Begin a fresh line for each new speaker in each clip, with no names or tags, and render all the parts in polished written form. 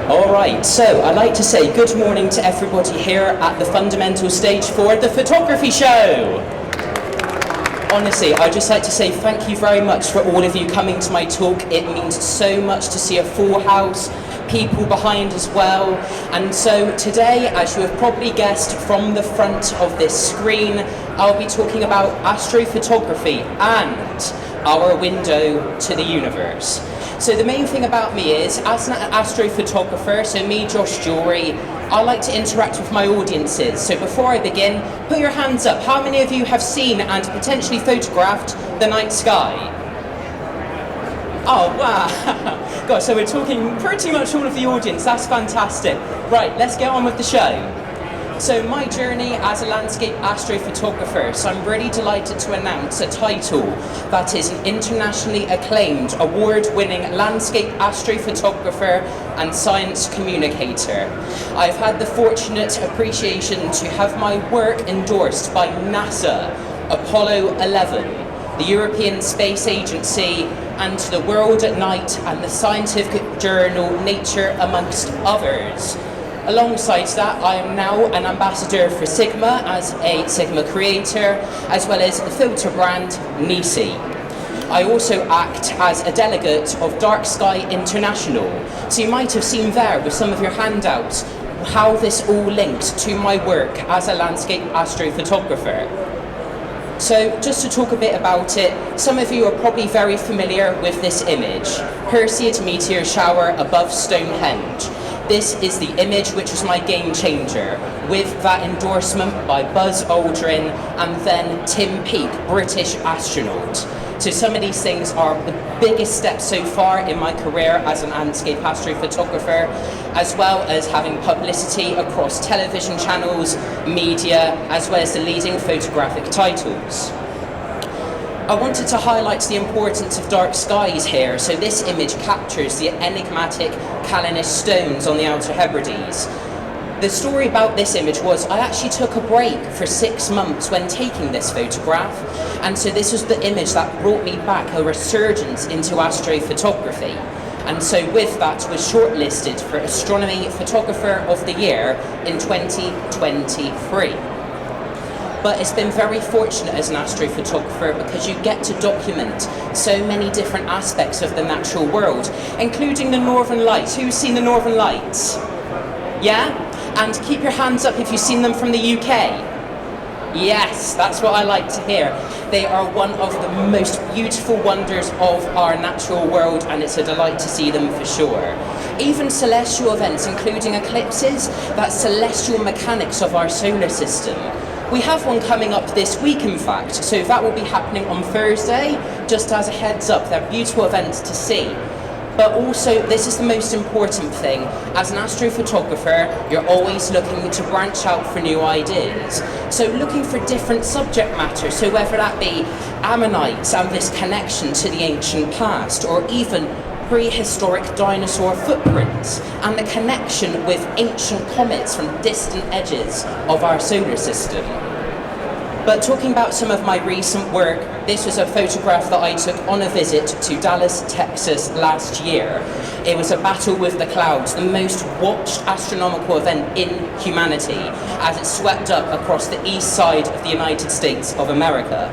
Alright, so I'd like to say good morning to everybody here at the fundamental stage for the photography show. Honestly, I'd just like to say thank you very much for all of you coming to my talk. It means so much to see a full house, people behind as well. And so today, as you have probably guessed from the front of this screen, I'll be talking about astrophotography and our window to the universe. So the main thing about me is, as an astrophotographer, so me, Josh Dury, I like to interact with my audiences. So before I begin, put your hands up. How many of you have seen and potentially photographed the night sky? Oh, wow. God, so we're talking pretty much all of the audience. That's fantastic. Right, let's get on with the show. So my journey as a landscape astrophotographer, so I'm really delighted to announce a title that is an internationally acclaimed, award-winning landscape astrophotographer and science communicator. I've had the fortunate appreciation to have my work endorsed by NASA, Apollo 11, the European Space Agency, and the World at Night and the scientific journal Nature, amongst others. Alongside that, I am now an ambassador for Sigma as a Sigma creator, as well as the filter brand NiSi. I also act as a delegate of Dark Sky International. So you might have seen there with some of your handouts how this all links to my work as a landscape astrophotographer. So just to talk a bit about it, some of you are probably very familiar with this image, Perseid meteor shower above Stonehenge. This is the image which was my game changer, with that endorsement by Buzz Aldrin and then Tim Peake, British astronaut. So some of these things are the biggest steps so far in my career as an landscape astrophotographer, as well as having publicity across television channels, media, as well as the leading photographic titles. I wanted to highlight the importance of dark skies here, so this image captures the enigmatic Calanus stones on the Outer Hebrides. The story about this image was I actually took a break for 6 months when taking this photograph, and so this was the image that brought me back a resurgence into astrophotography. And so with that was shortlisted for Astronomy Photographer of the Year in 2023. But it's been very fortunate as an astrophotographer because you get to document so many different aspects of the natural world, including the Northern Lights. Who's seen the Northern Lights? Yeah? And keep your hands up if you've seen them from the UK. Yes, that's what I like to hear. They are one of the most beautiful wonders of our natural world, and it's a delight to see them for sure. Even celestial events, including eclipses, that celestial mechanics of our solar system. We have one coming up this week, in fact, so that will be happening on Thursday, just as a heads up. They're beautiful events to see. But also, this is the most important thing. As an astrophotographer, you're always looking to branch out for new ideas. So looking for different subject matter, so whether that be ammonites and this connection to the ancient past, or even prehistoric dinosaur footprints and the connection with ancient comets from distant edges of our solar system. But talking about some of my recent work, this was a photograph that I took on a visit to Dallas, Texas last year. It was a battle with the clouds, the most watched astronomical event in humanity, as it swept up across the east side of the United States of America.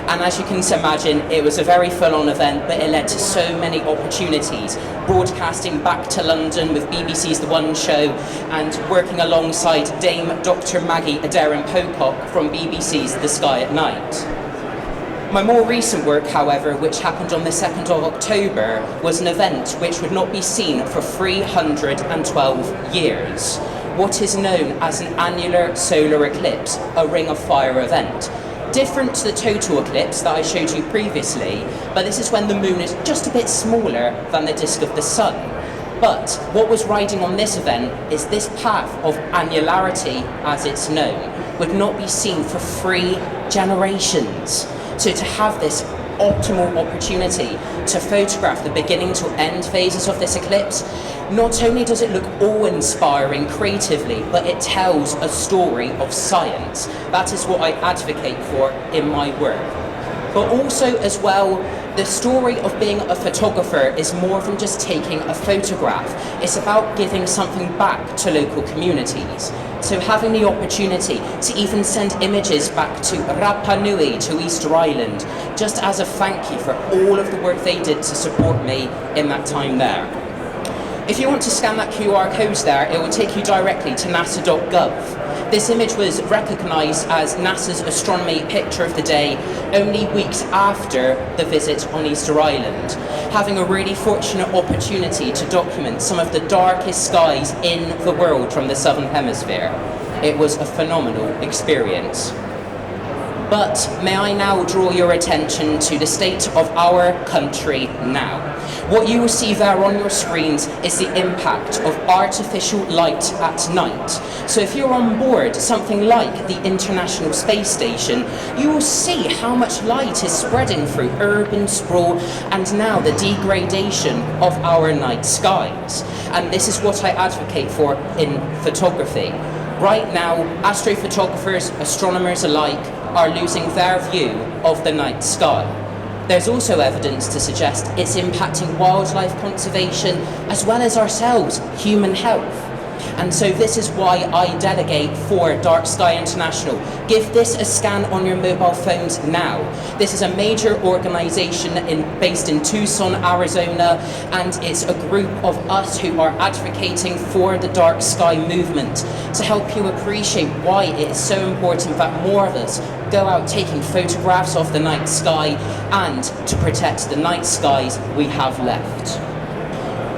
And as you can imagine, it was a very full-on event, but it led to so many opportunities. Broadcasting back to London with BBC's The One Show, and working alongside Dame Dr. Maggie Adair-Pocock from BBC's The Sky at Night. My more recent work, however, which happened on the 2nd of October, was an event which would not be seen for 312 years. What is known as an annular solar eclipse, a ring of fire event. Different to the total eclipse that I showed you previously, but this is when the moon is just a bit smaller than the disk of the sun. But what was riding on this event is this path of annularity, as it's known, would not be seen for 3 generations. So to have this optimal opportunity to photograph the beginning to end phases of this eclipse, not only does it look awe-inspiring creatively, but it tells a story of science. That is what I advocate for in my work. But also as well, The story of being a photographer is more than just taking a photograph. It's about giving something back to local communities. So having the opportunity to even send images back to Rapa Nui, to Easter Island, just as a thank you for all of the work they did to support me in that time there. If you want to scan that QR code there, it will take you directly to nasa.gov. This image was recognised as NASA's astronomy picture of the day only weeks after the visit on Easter Island, having a really fortunate opportunity to document some of the darkest skies in the world from the Southern Hemisphere. It was a phenomenal experience. But may I now draw your attention to the state of our country now. What you will see there on your screens is the impact of artificial light at night. So if you're on board something like the International Space Station, you will see how much light is spreading through urban sprawl and now the degradation of our night skies. And this is what I advocate for in photography. Right now, astrophotographers, astronomers alike, are losing their view of the night sky. There's also evidence to suggest it's impacting wildlife conservation as well as ourselves, human health. And so this is why I delegate for Dark Sky International. Give this a scan on your mobile phones now. This is a major organisation based in Tucson, Arizona, and it's a group of us who are advocating for the dark sky movement to help you appreciate why it is so important that more of us go out taking photographs of the night sky and to protect the night skies we have left.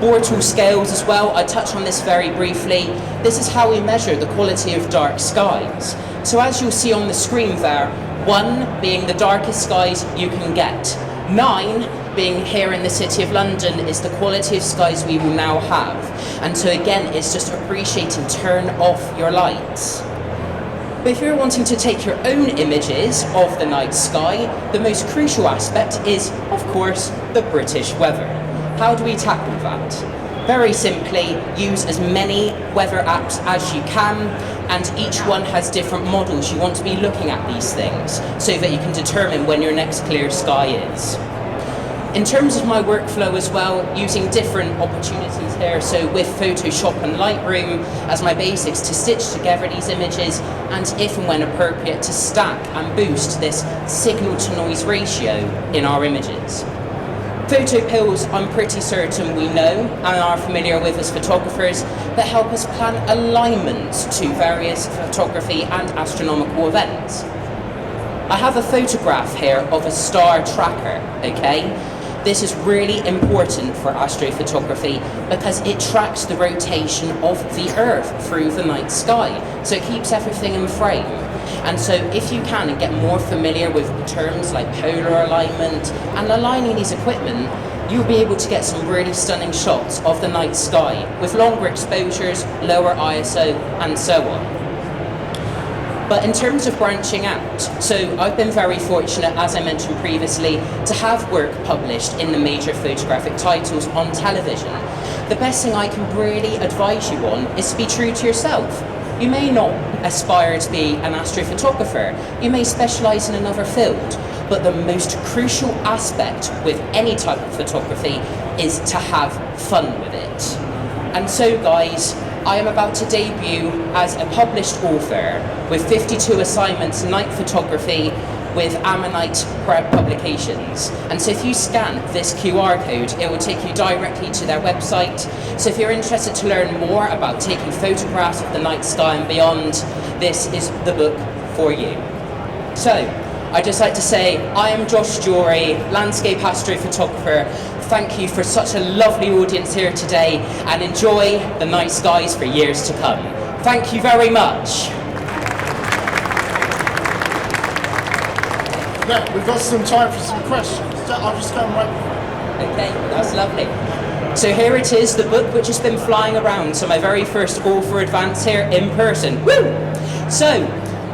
Bortle scales as well, I touch on this very briefly. This is how we measure the quality of dark skies. So as you'll see on the screen there, 1 being the darkest skies you can get. 9 being here in the City of London is the quality of skies we will now have. And so again, it's just appreciating turn off your lights. But if you're wanting to take your own images of the night sky, the most crucial aspect is, of course, the British weather. How do we tackle that? Very simply, use as many weather apps as you can, and each one has different models you want to be looking at these things, so that you can determine when your next clear sky is. In terms of my workflow as well, using different opportunities here, so with Photoshop and Lightroom as my basics to stitch together these images, and if and when appropriate to stack and boost this signal to noise ratio in our images. Photo pills, I'm pretty certain we know and are familiar with as photographers, that help us plan alignment to various photography and astronomical events. I have a photograph here of a star tracker, okay? This is really important for astrophotography because it tracks the rotation of the Earth through the night sky, so it keeps everything in frame. And so if you can and get more familiar with terms like polar alignment and aligning these equipment, you'll be able to get some really stunning shots of the night sky with longer exposures, lower ISO, and so on. But in terms of branching out, so I've been very fortunate, as I mentioned previously, to have work published in the major photographic titles on television. The best thing I can really advise you on is to be true to yourself. You may not aspire to be an astrophotographer, you may specialise in another field, but the most crucial aspect with any type of photography is to have fun with it. And so guys, I am about to debut as a published author with 52 assignments in night photography with Ammonite Press publications. And so if you scan this QR code, it will take you directly to their website. So if you're interested to learn more about taking photographs of the night sky and beyond, this is the book for you. So, I'd just like to say, I am Josh Dury, Landscape Astrophotographer. Thank you for such a lovely audience here today, and enjoy the night skies for years to come. Thank you very much.
Yeah, we've got some time for some questions. I'll just go and wait.
Okay, that's lovely. So here it is, the book which has been flying around. So my very first author advance here in person. Woo! So,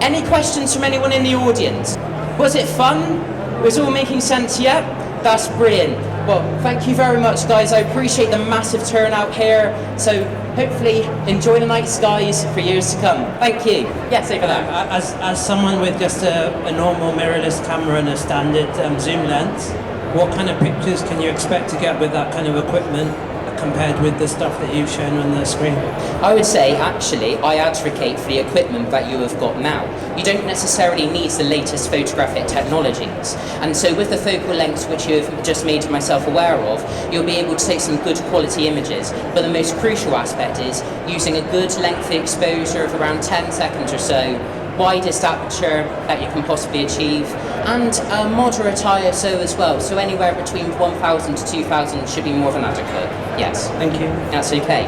any questions from anyone in the audience? Was it fun? Was it all making sense yet? That's brilliant. Well, thank you very much, guys. I appreciate the massive turnout here. So hopefully enjoy the night skies for years to come. Thank you. Yes, over there.
As someone with just a normal mirrorless camera and a standard zoom lens, What kind of pictures can you expect to get with that kind of equipment compared with the stuff that you've shown on the screen?
I would say, actually, I advocate for the equipment that you have got now. You don't necessarily need the latest photographic technologies. And so with the focal lengths which you have just made myself aware of, you'll be able to take some good quality images. But the most crucial aspect is using a good lengthy exposure of around 10 seconds or so, widest aperture that you can possibly achieve, and a moderate ISO as well, so anywhere between 1000 to 2000 should be more than adequate. Yes.
Thank you.
That's okay.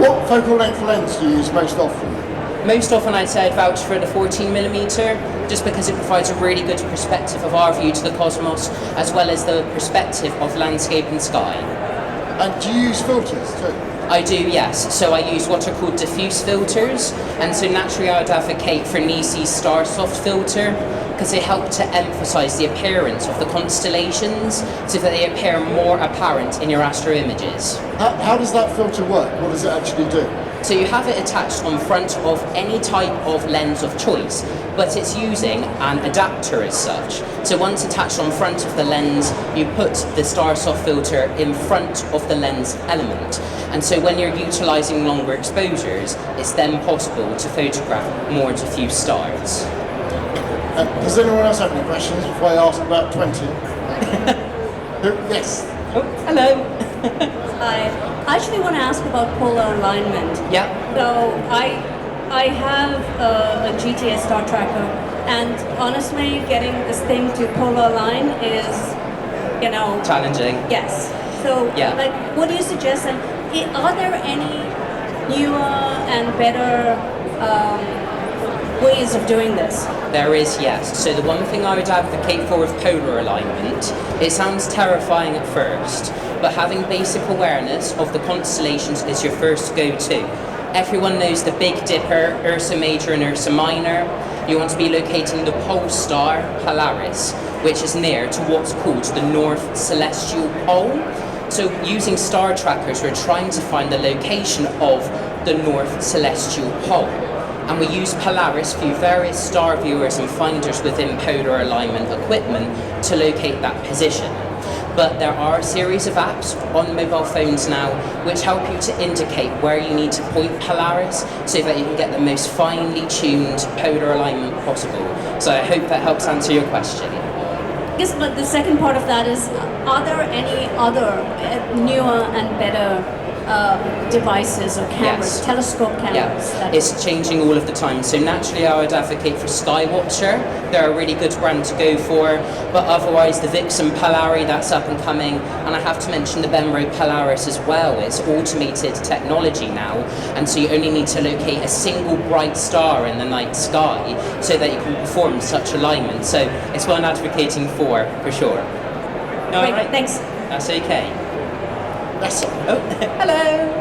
What focal length lens do you use most often?
Most often I'd say I'd vouch for the 14mm, just because it provides a really good perspective of our view to the cosmos, as well as the perspective of landscape and sky.
And do you use filters too?
I do, yes. So I use what are called diffuse filters, and so naturally I would advocate for NiSi's Star Soft filter, because they help to emphasise the appearance of the constellations so that they appear more apparent in your astro images.
How does that filter work? What does it actually do?
So you have it attached on front of any type of lens of choice, but it's using an adapter as such. So once attached on front of the lens, you put the Star Soft filter in front of the lens element. And so when you're utilising longer exposures, it's then possible to photograph more diffuse stars.
Does anyone else have any questions before I ask about 20? Yes.
Oh, hello.
I actually want to ask about polar alignment.
Yeah.
So I have a GTS star tracker, and honestly, getting this thing to polar align is, you know,
Challenging.
yes. So,
Yeah.
like, what do you suggest? And are there any newer and better ways of doing this?
There is, yes. So the one thing I would advocate for with polar alignment, it sounds terrifying at first, but having basic awareness of the constellations is your first go-to. Everyone knows the Big Dipper, Ursa Major and Ursa Minor. You want to be locating the pole star Polaris, which is near to what's called the North Celestial Pole. So using star trackers, we're trying to find the location of the North Celestial Pole. And we use Polaris through various star viewers and finders within polar alignment equipment to locate that position. But there are a series of apps on mobile phones now which help you to indicate where you need to point Polaris so that you can get the most finely tuned polar alignment possible. So I hope that helps answer your question.
Yes, but the second part of that is, are there any other newer and better devices or cameras,
Yes.
telescope cameras?
Yeah, it's changing all of the time. So naturally I would advocate for Skywatcher. They're a really good brand to go for. But otherwise the Vixen Polari, that's up and coming. And I have to mention the Benro Polaris as well. It's automated technology now. And so you only need to locate a single bright star in the night sky so that you can perform such alignment. So it's what I'm advocating for sure. All
Great,
right.
thanks.
That's okay.
Yes, sir.
Oh, hello.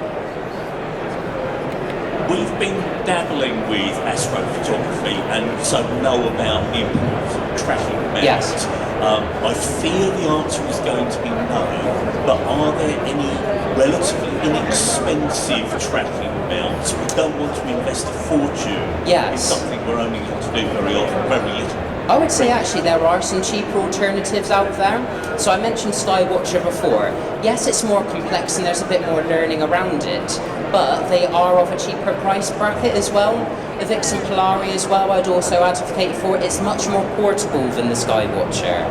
We've been dabbling with astrophotography and so know about the importance of tracking mounts.
Yes.
I fear the answer is going to be no, but are there any relatively inexpensive tracking mounts? We don't want to invest a fortune in
Yes.
something we're only going to do very often, very little.
I would say actually there are some cheaper alternatives out there. So I mentioned Skywatcher before. Yes, it's more complex and there's a bit more learning around it, but they are of a cheaper price bracket as well. The Vixen Polari as well, I'd also advocate for. It's much more portable than the Skywatcher.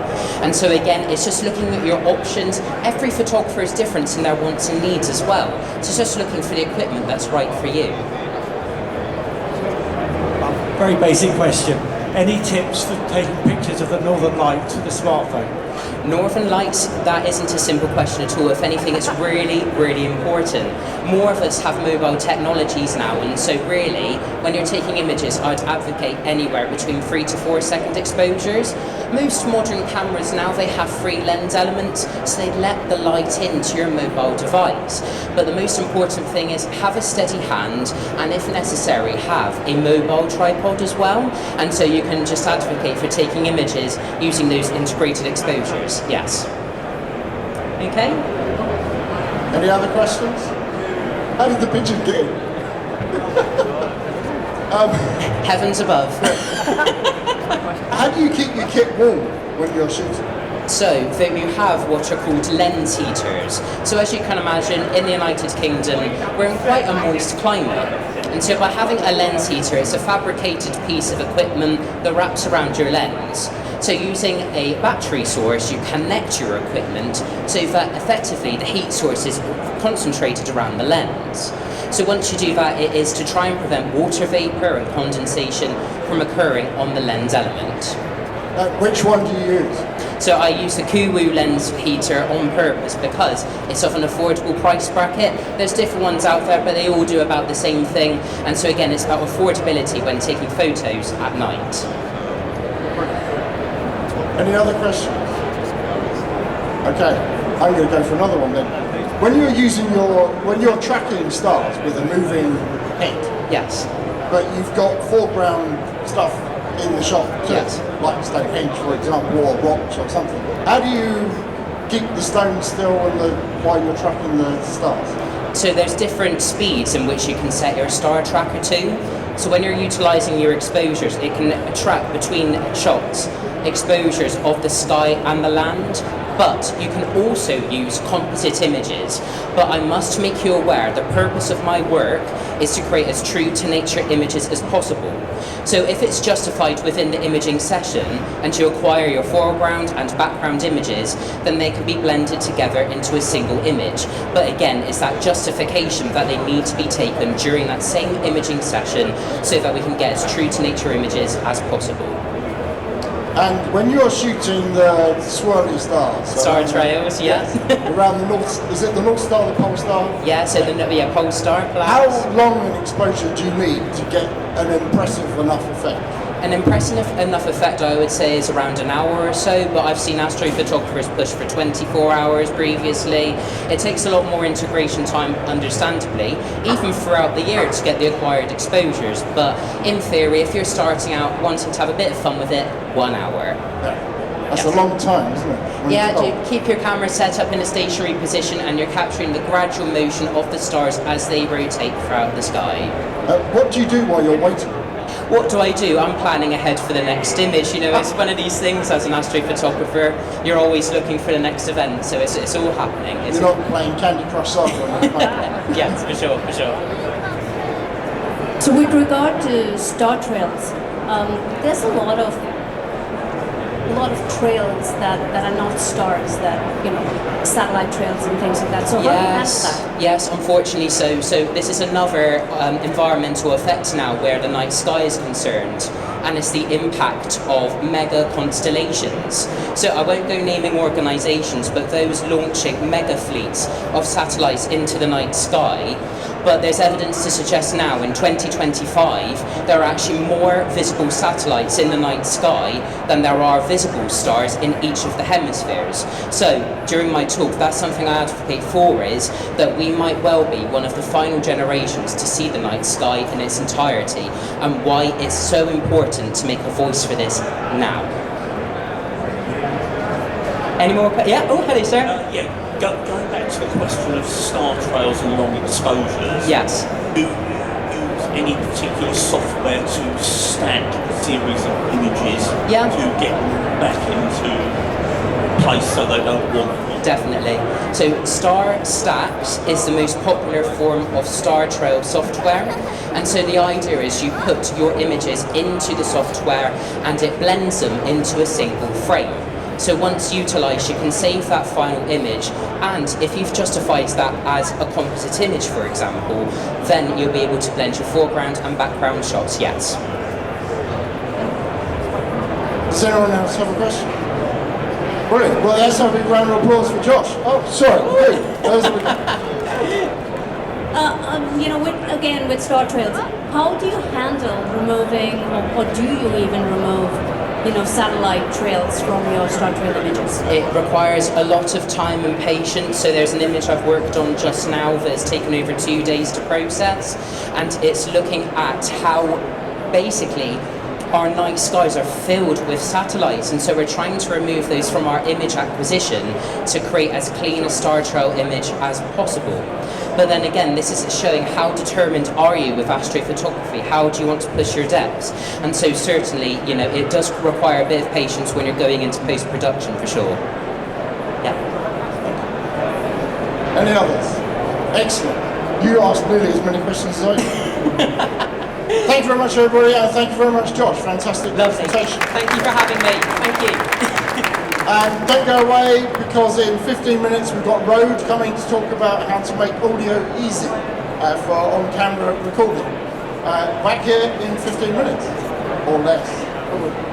And so again, it's just looking at your options. Every photographer is different in their wants and needs as well. So it's just looking for the equipment that's right for you.
Very basic question. Any tips for taking pictures of the Northern Lights with a smartphone?
Northern Lights, that isn't a simple question at all. If anything, it's really, really important. More of us have mobile technologies now, and so really, when you're taking images, I'd advocate anywhere between 3 to 4 second exposures. Most modern cameras now, they have free lens elements, so they let the light into your mobile device. But the most important thing is have a steady hand, and if necessary, have a mobile tripod as well. And so you can just advocate for taking images using those integrated exposures. Yes. Okay.
Any other questions? How did the pigeon get in?
Heavens above.
How do you keep your kit warm when you're shooting?
So that you have what are called lens heaters. So as you can imagine, in the United Kingdom, we're in quite a moist climate. And so by having a lens heater, it's a fabricated piece of equipment that wraps around your lens. So using a battery source, you connect your equipment so that effectively the heat source is concentrated around the lens. So once you do that, it is to try and prevent water vapour and condensation from occurring on the lens element.
Which one do you use?
So I use the Kuwu lens heater on purpose because it's of an affordable price bracket. There's different ones out there, but they all do about the same thing. And so again, it's about affordability when taking photos at night.
Any other questions? Okay, I'm going to go for another one then. When you're tracking stars with a moving head,
Yes.
but you've got foreground stuff in the shot, too,
Yes.
like Stonehenge, for example, or rocks or something. How do you keep the stones still while you're tracking the stars?
So there's different speeds in which you can set your star tracker to. So when you're utilising your exposures, it can track between shots exposures of the sky and the land. But you can also use composite images. But I must make you aware, the purpose of my work is to create as true to nature images as possible. So if it's justified within the imaging session and you acquire your foreground and background images, then they can be blended together into a single image. But again, it's that justification that they need to be taken during that same imaging session so that we can get as true to nature images as possible.
And when you're shooting the swirly stars,
Star trails, yes.
around the North, is it the North Star, the Pole Star?
Yeah, so the pole star
How
clouds.
long an exposure do you need to get an impressive enough effect?
An impressive enough effect, I would say, is around an hour or so, but I've seen astrophotographers push for 24 hours previously. It takes a lot more integration time, understandably, even throughout the year to get the acquired exposures. But in theory, if you're starting out wanting to have a bit of fun with it, 1 hour.
That's
Yes.
a long time, isn't it?
Yeah, keep your camera set up in a stationary position and you're capturing the gradual motion of the stars as they rotate throughout the sky.
What do you do while you're waiting?
What do I do? I'm planning ahead for the next image. You know, it's one of these things as an astrophotographer, you're always looking for the next event, so it's all happening. It's
You're not playing Candy Crush Saga on your phone.
yes, for sure, for sure.
So with regard to star trails, there's a lot of trails that are not stars, that, you know, satellite trails and things like that. So how do you handle that?
Yes, unfortunately so. So this is another environmental effect now where the night sky is concerned, and it's the impact of mega constellations. So I won't go naming organisations, but those launching mega fleets of satellites into the night sky. But there's evidence to suggest now in 2025 there are actually more visible satellites in the night sky than there are visible stars in each of the hemispheres. So during my talk, that's something I advocate for, is that we might well be one of the final generations to see the night sky in its entirety, and why it's so important to make a voice for this now. Any more? Yeah, oh, hello sir.
Going back to the question of star trails and long exposures.
Yes.
Do you use any particular software to stack a series of images
Yeah.
to get them back into place so they don't wander?
Definitely. So Star Stacks is the most popular form of star trail software, and so the idea is you put your images into the software and it blends them into a single frame. So once utilised, you can save that final image, and if you've justified that as a composite image, for example, then you'll be able to blend your foreground and background shots, yes.
Does anyone else have a question? Brilliant. Well, let's have a big round of applause for Josh. Oh, sorry.
You know, with star trails, how do you handle removing, or do you even remove, you know, satellite trails from your star trail images?
It requires a lot of time and patience. So there's an image I've worked on just now that has taken over 2 days to process, and it's looking at how basically our night skies are filled with satellites, and so we're trying to remove those from our image acquisition to create as clean a star trail image as possible. But then again, this is showing how determined are you with astrophotography, how do you want to push your depths, and so certainly, you know, it does require a bit of patience when you're going into post-production for sure.
Any others? Excellent. You asked nearly as many questions as I did. Thank you very much, everybody, and thank you very much, Josh. Fantastic
Lovely.
presentation.
Thank you for having me. Thank you.
And don't go away, because in 15 minutes we've got Rode coming to talk about how to make audio easy for on-camera recording. Back here in 15 minutes, or less.